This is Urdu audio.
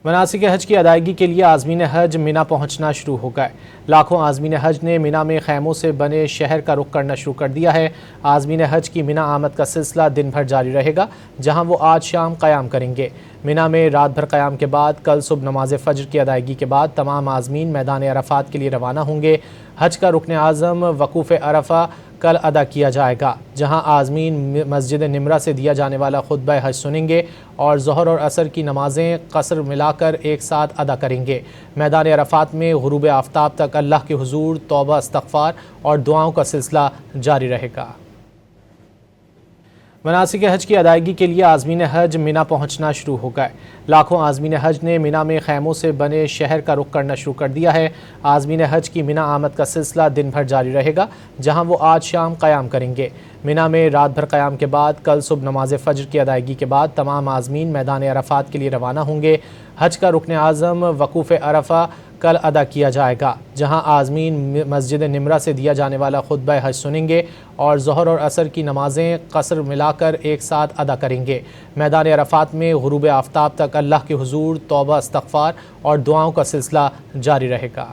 مناسک حج کی ادائیگی کے لیے عازمین حج مینا پہنچنا شروع ہو گئے۔ لاکھوں عازمین حج نے مینا میں خیموں سے بنے شہر کا رخ کرنا شروع کر دیا ہے۔ عازمین حج کی مینا آمد کا سلسلہ دن بھر جاری رہے گا، جہاں وہ آج شام قیام کریں گے۔ مینا میں رات بھر قیام کے بعد کل صبح نماز فجر کی ادائیگی کے بعد تمام عازمین میدان عرفات کے لیے روانہ ہوں گے۔ حج کا رکن اعظم وقوف عرفہ کل ادا کیا جائے گا، جہاں عازمین مسجد نمرہ سے دیا جانے والا خطبہ حج سنیں گے اور ظہر اور عصر کی نمازیں قصر ملا کر ایک ساتھ ادا کریں گے۔ میدان عرفات میں غروب آفتاب تک اللہ کے حضور توبہ استغفار اور دعاؤں کا سلسلہ جاری رہے گا۔ مناسک حج کی ادائیگی کے لیے عازمین حج مینا پہنچنا شروع ہو گئے۔ لاکھوں عازمین حج نے مینا میں خیموں سے بنے شہر کا رخ کرنا شروع کر دیا ہے۔ عازمین حج کی مینا آمد کا سلسلہ دن بھر جاری رہے گا، جہاں وہ آج شام قیام کریں گے۔ مینا میں رات بھر قیام کے بعد کل صبح نماز فجر کی ادائیگی کے بعد تمام عازمین میدان عرفات کے لیے روانہ ہوں گے۔ حج کا رکن اعظم وقوف عرفہ کل ادا کیا جائے گا، جہاں عازمین مسجد نمرہ سے دیا جانے والا خطبہ حج سنیں گے اور ظہر اور عصر کی نمازیں قصر ملا کر ایک ساتھ ادا کریں گے۔ میدان عرفات میں غروب آفتاب تک اللہ کے حضور توبہ استغفار اور دعاؤں کا سلسلہ جاری رہے گا۔